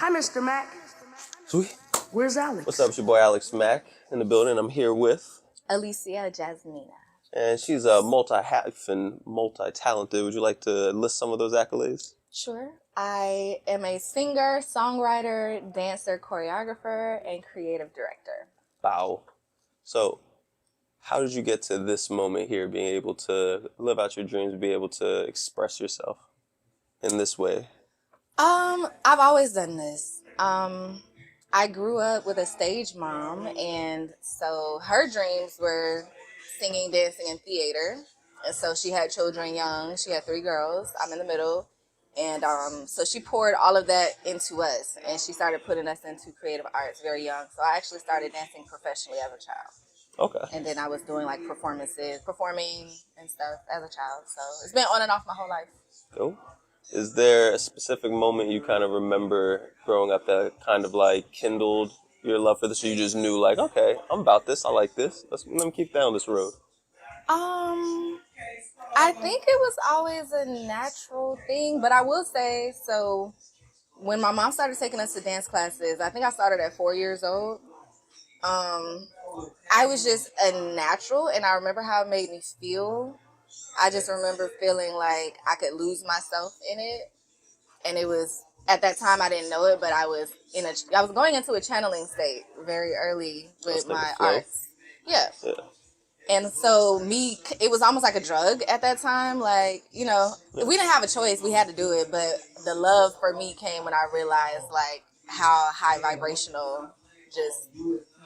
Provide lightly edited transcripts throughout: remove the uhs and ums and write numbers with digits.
Hi, Mr. Mack. Sweet. Where's Alex? What's up? It's your boy Alex Mack in the building. I'm here with... Alicia Jasmina. And she's a multi-hyphen, multi-talented. Would you like to list some of those accolades? Sure. I am a singer, songwriter, dancer, choreographer, and creative director. Wow. So, how did you get to this moment here, being able to live out your dreams, be able to express yourself in this way? I've always done this. I grew up with a stage mom, and so her dreams were singing, dancing, and theater. And so she had children young. She had 3 girls. I'm in the middle. And so she poured all of that into us, and she started putting us into creative arts very young. So I actually started dancing professionally as a child. Okay. And then I was doing like performing and stuff as a child. So it's been on and off my whole life. Cool. Is there a specific moment you kind of remember growing up that kind of like kindled your love for this, or you just knew like, okay, I'm about this, I like this, let me keep down this road? I think it was always a natural thing, but I will say, so when my mom started taking us to dance classes, I think I started at 4 years old. I was just a natural, and I remember how it made me feel. I just remember feeling like I could lose myself in it, and it was at that time I didn't know it, but I was going into a channeling state very early with my arts. Yeah. And so it was almost like a drug at that time. Like, we didn't have a choice. We had to do it. But the love for me came when I realized, like, how high vibrational just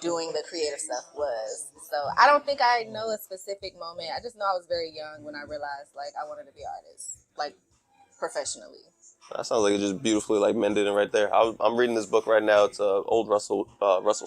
doing the creative stuff was. So I don't think I know a specific moment. I just know I was very young when I realized, like, I wanted to be an artist, like, professionally. That sounds like it just beautifully like mended in right there. I'm reading this book right now. It's an old Russell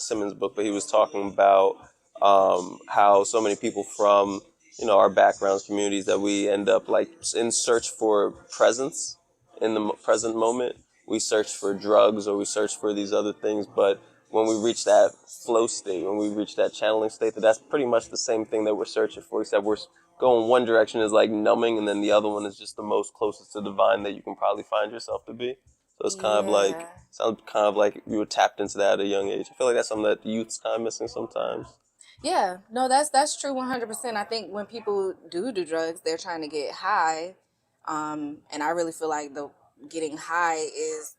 Simmons book, but he was talking about how so many people from our backgrounds, communities, that we end up like in search for presence in the present moment. We search for drugs or we search for these other things, but when we reach that flow state, when we reach that channeling state, that's pretty much the same thing that we're searching for, except we're going one direction is like numbing, and then the other one is just the most closest to divine that you can probably find yourself to be. So it's kind of like, sounds kind of like you were tapped into that at a young age. I feel like that's something that the youth's kind of missing sometimes. Yeah, no, that's true 100%. I think when people do drugs, they're trying to get high. And I really feel like the getting high is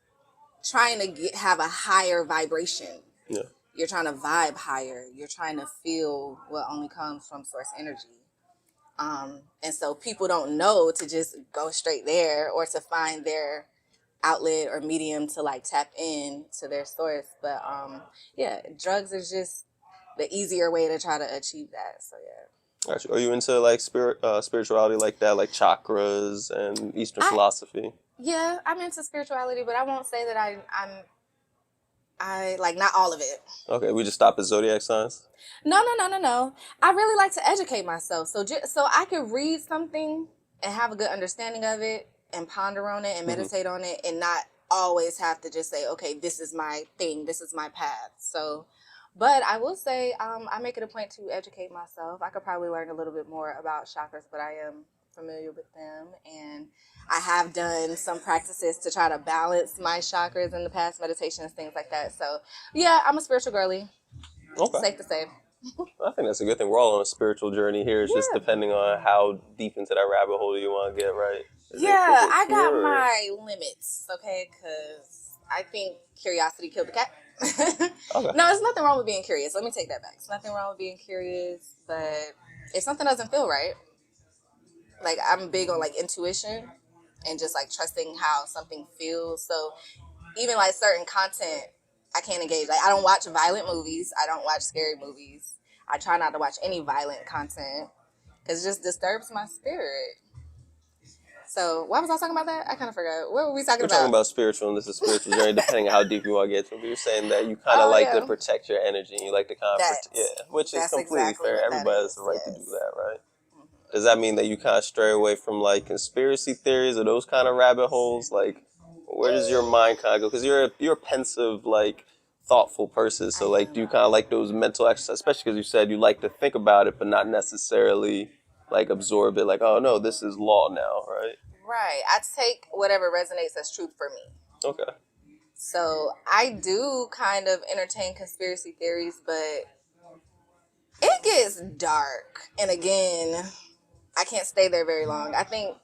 trying to have a higher vibration. Yeah. You're trying to vibe higher. You're trying to feel what only comes from source energy. And so people don't know to just go straight there or to find their outlet or medium to like tap in to their source. But yeah, drugs is just the easier way to try to achieve that. So yeah. Gotcha. Are you into like spirituality like that, like chakras and Eastern philosophy? Yeah, I'm into spirituality, but I won't say that I like not all of it. Okay, we just stop at zodiac signs? No. I really like to educate myself. So I could read something and have a good understanding of it and ponder on it and meditate on it and not always have to just say, okay, this is my thing, this is my path. So, but I will say I make it a point to educate myself. I could probably learn a little bit more about chakras, but I am familiar with them, and I have done some practices to try to balance my chakras in the past, meditations, things like that. So yeah, I'm a spiritual girly. Okay. Safe to say. I think that's a good thing. We're all on a spiritual journey here. It's just depending on how deep into that rabbit hole you want to get, right? I got my limits, okay? Because I think curiosity killed the cat. Okay. No, there's nothing wrong with being curious. Let me take that back. There's nothing wrong with being curious, but if something doesn't feel right, like I'm big on like intuition and just like trusting how something feels. So even like certain content, I can't engage. Like I don't watch violent movies. I don't watch scary movies. I try not to watch any violent content because it just disturbs my spirit. So why was I talking about that? I kind of forgot. What were we talking about? We're talking about spiritual, and this is spiritual journey, depending on how deep you want to get to. But you're saying that you kind of like to protect your energy, and you like to kind of which is completely fair. Everybody has the right to do that, right? Does that mean that you kind of stray away from like conspiracy theories or those kind of rabbit holes? Like, where does your mind kind of go? Because you're a pensive, like, thoughtful person. So like, do you kind of like those mental exercises? Especially because you said you like to think about it, but not necessarily like absorb it. Like, oh no, this is law now, right? Right. I take whatever resonates as truth for me. Okay. So I do kind of entertain conspiracy theories, but it gets dark. And again, I can't stay there very long. I think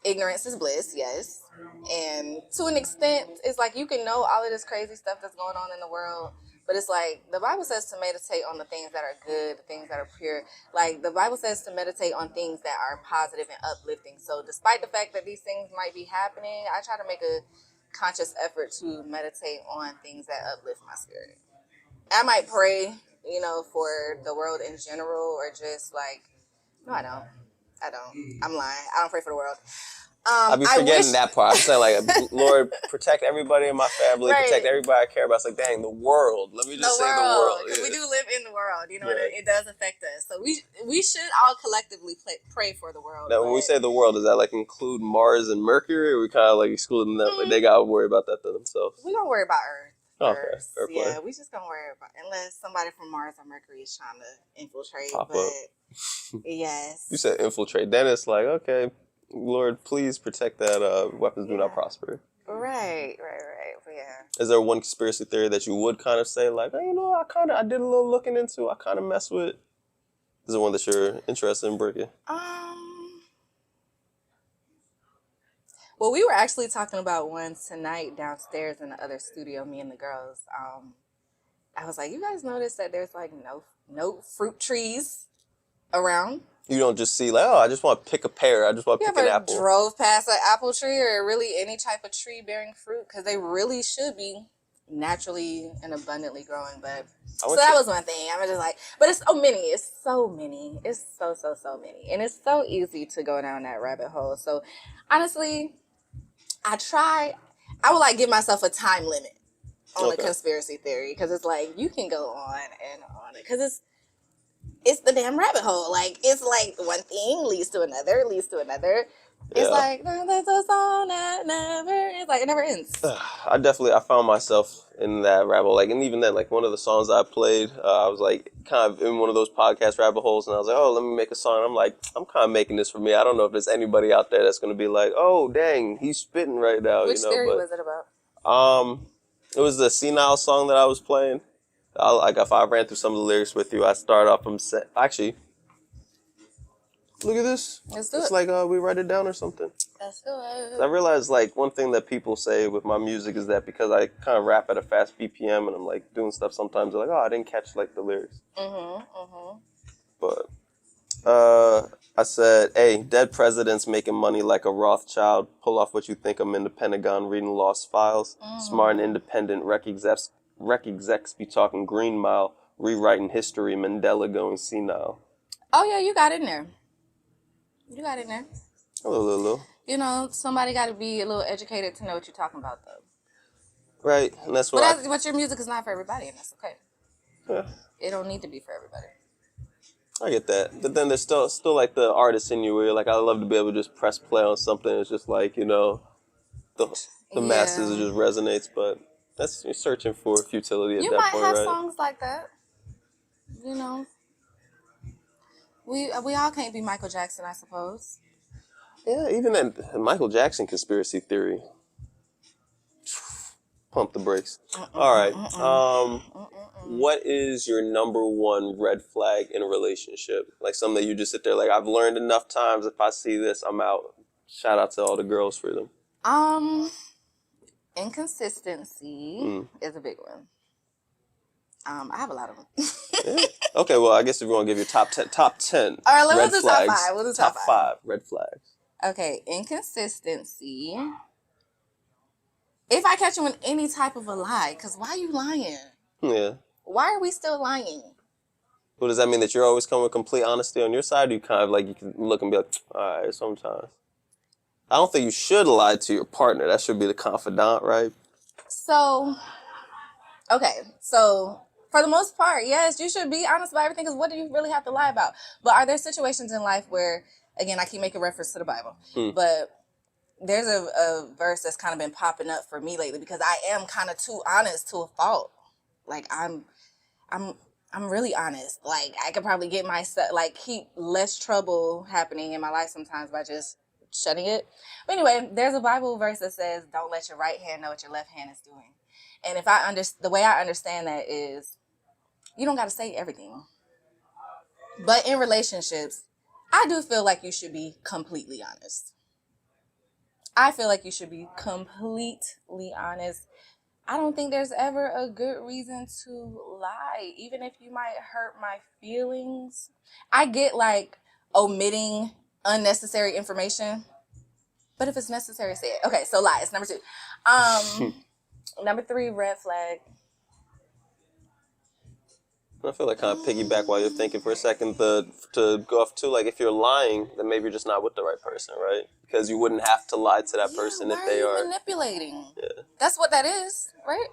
ignorance is bliss, yes. And to an extent, it's like you can know all of this crazy stuff that's going on in the world, but it's like the Bible says to meditate on the things that are good, the things that are pure. Like the Bible says to meditate on things that are positive and uplifting. So despite the fact that these things might be happening, I try to make a conscious effort to meditate on things that uplift my spirit. I might pray, for the world in general, or just like, no, I don't. I don't. I'm lying. I don't pray for the world. I be I forgetting wish that part. I'm saying like, Lord, protect everybody in my family, protect right. everybody I care about. It's like, dang, the world. Let me just The say the world. world, because we do live in the world, and Yeah. it does affect us. So we should all collectively pray for the world. Now, when we say the world, does that like include Mars and Mercury, or we kind of like excluding them? Like they gotta worry about that to themselves. We don't worry about Earth. Okay, fair play. Yeah, we just don't worry about unless somebody from Mars or Mercury is trying to infiltrate. Pop but up. yes, You said infiltrate. Then it's like, okay, Lord, please protect that weapons do not prosper. Right. But yeah. Is there one conspiracy theory that you would kind of say like, hey, I did a little looking into, I kind of mess with? Is there one that you're interested in breaking? Well, we were actually talking about one tonight downstairs in the other studio, me and the girls. I was like, you guys notice that there's like no fruit trees around? You don't just see like, oh, I just want to pick a pear. I just want to pick an apple. You ever drove past an apple tree or really any type of tree bearing fruit? Because they really should be naturally and abundantly growing. But so that was one thing. I'm just like, but it's so many. It's so many. It's so many. And it's so easy to go down that rabbit hole. So honestly, I would like give myself a time limit on the conspiracy theory, because it's like you can go on and on, because it's the damn rabbit hole. Like it's like one thing leads to another, leads to another. Yeah. It's like that's a song that never. It's like it never ends. I found myself in that rabbit hole. Like, and even then, like one of the songs I played, I was like kind of in one of those podcast rabbit holes, and I was like, oh, let me make a song. And I'm like, I'm kind of making this for me. I don't know if there's anybody out there that's gonna be like, oh, dang, he's spitting right now. Which theory was it about? It was the Senile song that I was playing. Like if I ran through some of the lyrics with you, I start off from actually. Look at this. Let's do it's it. Like we write it down or something. Let's do it. I realized like one thing that people say with my music is that because I kind of rap at a fast BPM and I'm like doing stuff sometimes, they're like, oh, I didn't catch like the lyrics. But I said, hey, dead presidents making money like a Rothschild. Pull off what you think. I'm in the Pentagon reading lost files. Smart and independent rec execs be talking Green Mile, rewriting history. Mandela going senile. Oh yeah, you got in there. You got in there. A little. Somebody got to be a little educated to know what you're talking about, though. Right, and that's what. But your music is not for everybody, and that's okay. Yeah. It don't need to be for everybody. I get that, but then there's still like the artist in you where you're like, I love to be able to just press play on something. It's just like the masses, it just resonates. But you're searching for futility at that point, right? You might have songs like that. We all can't be Michael Jackson, I suppose. Yeah, even that Michael Jackson conspiracy theory. Pump the brakes. All right. What is your number one red flag in a relationship? Like something that you just sit there like, I've learned enough times. If I see this, I'm out. Shout out to all the girls for them. Inconsistency is a big one. I have a lot of them. Yeah. Okay, well, I guess if you want to give your top 10. All right, let's do top 5. We'll do top 5 red flags. Okay, inconsistency. If I catch you in any type of a lie, because why are you lying? Yeah. Why are we still lying? Well, does that mean that you're always coming with complete honesty on your side? Or you kind of like, you can look and be like, all right, sometimes. I don't think you should lie to your partner. That should be the confidant, right? So, okay. So, for the most part, yes, you should be honest about everything, because what do you really have to lie about? But are there situations in life where, again, I keep making reference to the Bible, but there's a verse that's kind of been popping up for me lately, because I am kind of too honest to a fault. Like I'm really honest. Like I could probably get myself, like, keep less trouble happening in my life sometimes by just shutting it. But anyway, there's a Bible verse that says, don't let your right hand know what your left hand is doing. And the way I understand that is you don't got to say everything. But in relationships, I do feel like you should be completely honest. I feel like you should be completely honest. I don't think there's ever a good reason to lie, even if you might hurt my feelings. I get like omitting unnecessary information, but if it's necessary, say it. Okay, so lies. Number 2. Number 3, red flag. I feel like kind of piggyback while you're thinking for a second. To go off too, like if you're lying, then maybe you're just not with the right person, right? Because you wouldn't have to lie to that person Why if they are are you manipulating? yeah, That's what that is, right?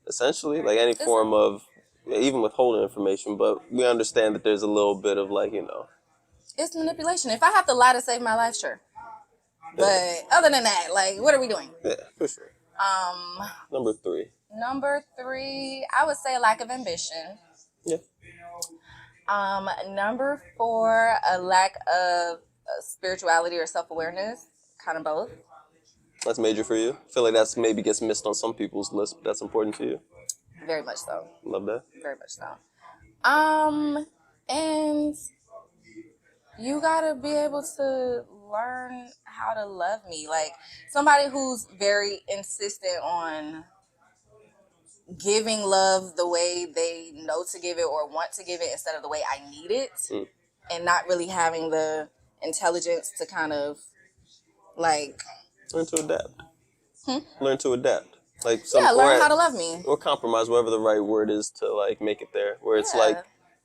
essentially like any form of yeah, even withholding information. But we understand that there's a little bit of like It's manipulation. If I have to lie to save my life, sure. yeah, But other than that, like, what are we doing? yeah, for sure. Um, Number 3. Number 3, I would say lack of ambition. Yeah. Number 4, a lack of spirituality or self-awareness. Kind of both. That's major for you. I feel like that's maybe gets missed on some people's list, but that's important to you. Very much so. Love that. Very much so. And you gotta be able to learn how to love me. Like somebody who's very insistent on giving love the way they know to give it or want to give it instead of the way I need it, and not really having the intelligence to kind of like learn to adapt. Learn to adapt. Like learn how to love me or compromise, whatever the right word is to like make it there. Where it's like,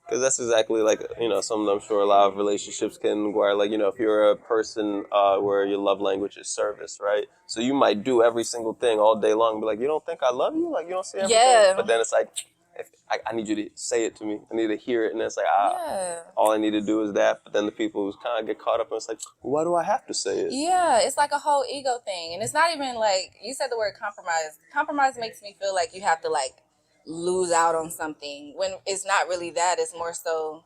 because that's exactly like something I'm sure a lot of relationships can require. Like if you're a person where your love language is service, right? So you might do every single thing all day long, but like you don't think I love you, like you don't see everything. Yeah. But then it's like, I need you to say it to me. I need to hear it, and it's like all I need to do is that. But then the people who kind of get caught up, and it's like, why do I have to say it? Yeah, it's like a whole ego thing, and it's not even like you said the word compromise. Compromise makes me feel like you have to like lose out on something when it's not really that. It's more so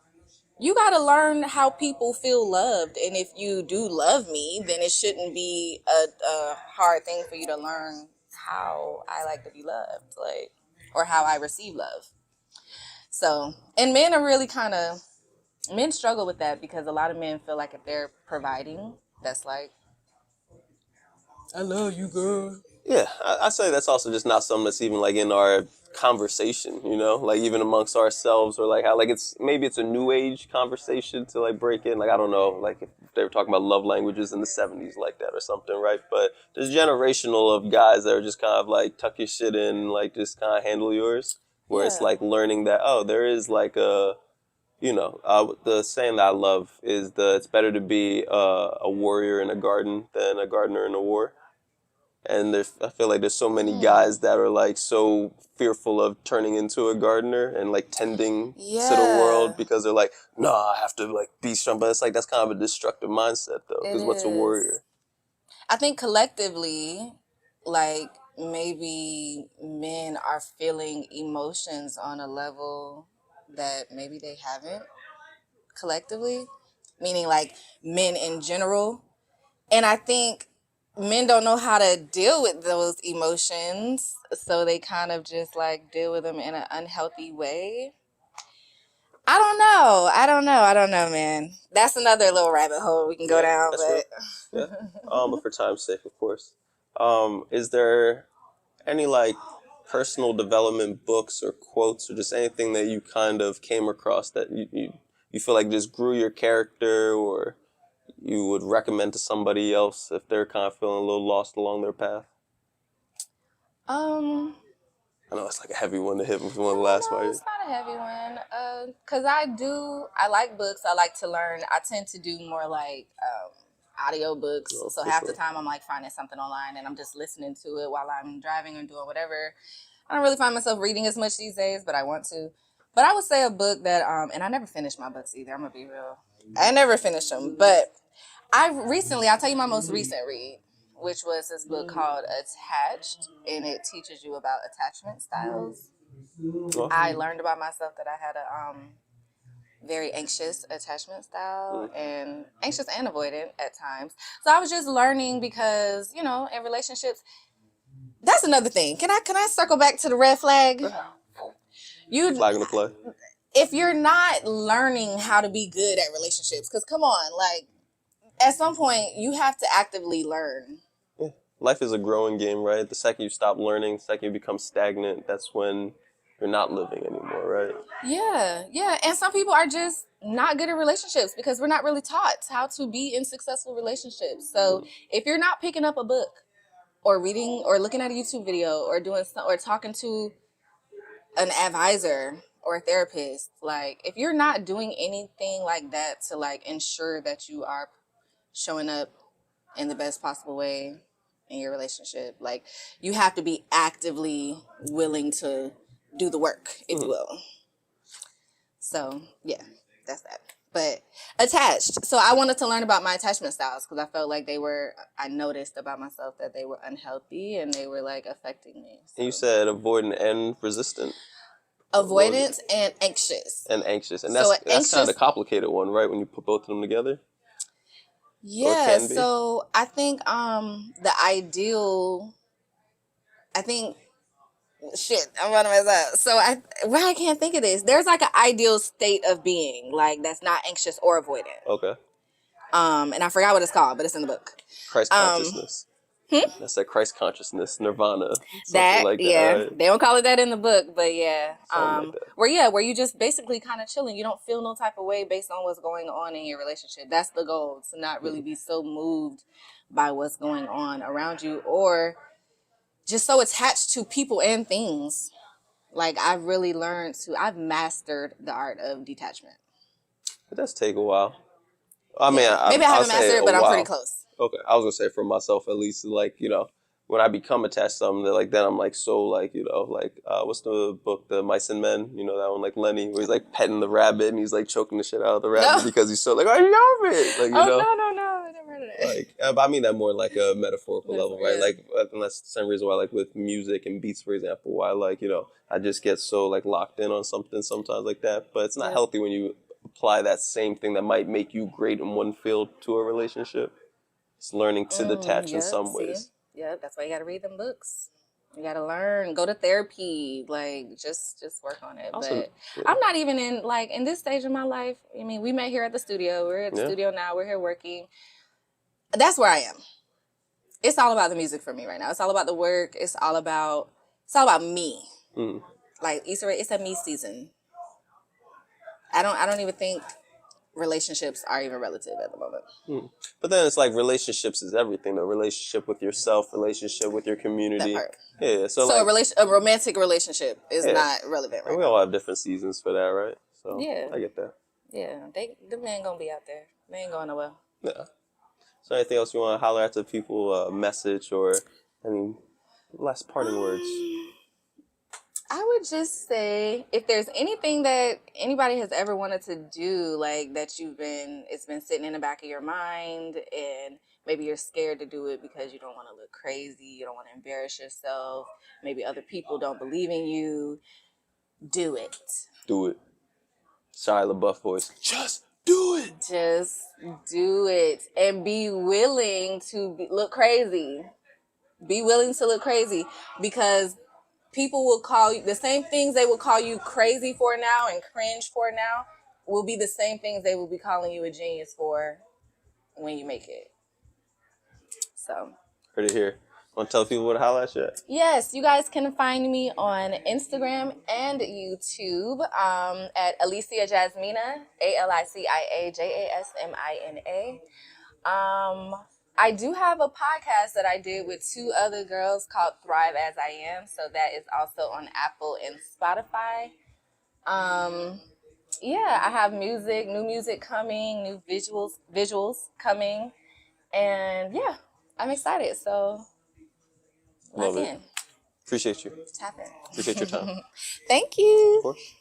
you got to learn how people feel loved, and if you do love me, then it shouldn't be a hard thing for you to learn how I like to be loved, like, or how I receive love. So, and men are really men struggle with that because a lot of men feel like if they're providing, that's like, I love you, girl. Yeah, I say that's also just not something that's even like in our conversation, like even amongst ourselves or like how like maybe it's a new age conversation to like break in. Like I don't know, like if they were talking about love languages in the 70s like that or something, right? But there's generational of guys that are just kind of like tuck your shit in, like just kind of handle yours. Where it's like learning that there is like a the saying that I love is it's better to be a warrior in a garden than a gardener in a war. And I feel like there's so many guys that are like so fearful of turning into a gardener and like tending to the world because they're like, no, I have to like be strong. But it's like that's kind of a destructive mindset though, because what's a warrior? I think collectively, like maybe men are feeling emotions on a level that maybe they haven't collectively, meaning like men in general. And I think men don't know how to deal with those emotions, so they kind of just like deal with them in an unhealthy way. I don't know, man. That's another little rabbit hole we can go down, but yeah. But for time's sake, of course. Is there any like personal development books or quotes or just anything that you kind of came across that you feel like just grew your character or you would recommend to somebody else if they're kind of feeling a little lost along their path? I know it's like a heavy one to hit with one last one. It's not a heavy one. Cause I like books. I like to learn. I tend to do more like audio books. So half the time I'm like finding something online and I'm just listening to it while I'm driving or doing whatever. I don't really find myself reading as much these days, but I want to. But I would say a book that and I never finished my books either. I'm gonna be real. I never finished them, but I'll tell you my most recent read, which was this book called Attached, and it teaches you about attachment styles. I learned about myself that I had a very anxious attachment style, and anxious and avoidant at times. So I was just learning because, in relationships, That's another thing. Can I circle back to the red flag? You Flag in the play. If you're not learning how to be good at relationships, because come on, like at some point you have to actively learn. Yeah. Life is a growing game, right? The second you stop learning, the second you become stagnant, that's when you're not living anymore, right? Yeah. And some people are just not good at relationships because we're not really taught how to be in successful relationships. So if you're not picking up a book or reading or looking at a YouTube video or doing or talking to an advisor or a therapist, like if you're not doing anything like that to like ensure that you are showing up in the best possible way in your relationship, like you have to be actively willing to do the work, if you will. So yeah, that's that. But attached. So I wanted to learn about my attachment styles because I felt like I noticed about myself that they were unhealthy and they were like affecting me. So. And you said avoidant and resistant. Avoidance and anxious. And anxious. And that's kind of a complicated one, right? When you put both of them together? Yeah, so I think the ideal, shit, I'm gonna mess up. So I can't think of this. There's like an ideal state of being, like that's not anxious or avoidant. Okay. And I forgot what it's called, but it's in the book. Christ consciousness. That's that Christ consciousness, nirvana. That, like that, yeah. right? They don't call it that in the book, but yeah. Like that. Where you just basically kind of chilling. You don't feel no type of way based on what's going on in your relationship. That's the goal, to not really be so moved by what's going on around you or just so attached to people and things. Like I've mastered the art of detachment. It does take a while. I mean, maybe I haven't mastered it, but I'm pretty close. Okay, I was gonna say for myself at least, like when I become attached to something, like then I'm like so like what's the book, The Mice and Men? You know that one, like Lenny, where he's like petting the rabbit and he's like choking the shit out of the rabbit because he's so like I love it. Like no, I never heard of that. Like, I mean that more like a metaphorical level, right? Like, and that's the same reason why, like with music and beats, for example, why I just get so like locked in on something sometimes like that. But it's not healthy when you apply that same thing that might make you great in one field to a relationship. It's learning to detach in some ways. Yeah, that's why you got to read them books. You got to learn, go to therapy, like just work on it. Also, but I'm not even in this stage of my life. I mean, we met here at the studio. We're at the studio now. We're here working. That's where I am. It's all about the music for me right now. It's all about the work. It's all about me. Like Issa Rae, it's a me season. I don't even think relationships are even relative at the moment. But then it's like relationships is everything. The relationship with yourself, relationship with your community. Yeah. So a romantic relationship is not relevant right now. We all have different seasons for that, right? So yeah, I get that. Yeah, the men gonna be out there. They ain't going nowhere. Yeah. So anything else you want to holler at the people, message or any last parting words? I would just say if there's anything that anybody has ever wanted to do, like that it's been sitting in the back of your mind and maybe you're scared to do it because you don't want to look crazy, you don't want to embarrass yourself, maybe other people don't believe in you, do it. Do it. Shia LaBeouf voice. Just do it. Just do it and be willing to look crazy. Be willing to look crazy because people will call you the same things they will call you crazy for now and cringe for now will be the same things they will be calling you a genius for when you make it. So. Heard it here. Want to tell people what to holler at yet? Yes, you guys can find me on Instagram and YouTube at Alicia Jasmina, ALICIAJASMINA. I do have a podcast that I did with two other girls called Thrive As I Am. So that is also on Apple and Spotify. Yeah, I have new music coming, new visuals coming. And yeah, I'm excited. So love it. Appreciate you. Tap in. Appreciate your time. Thank you. Of course.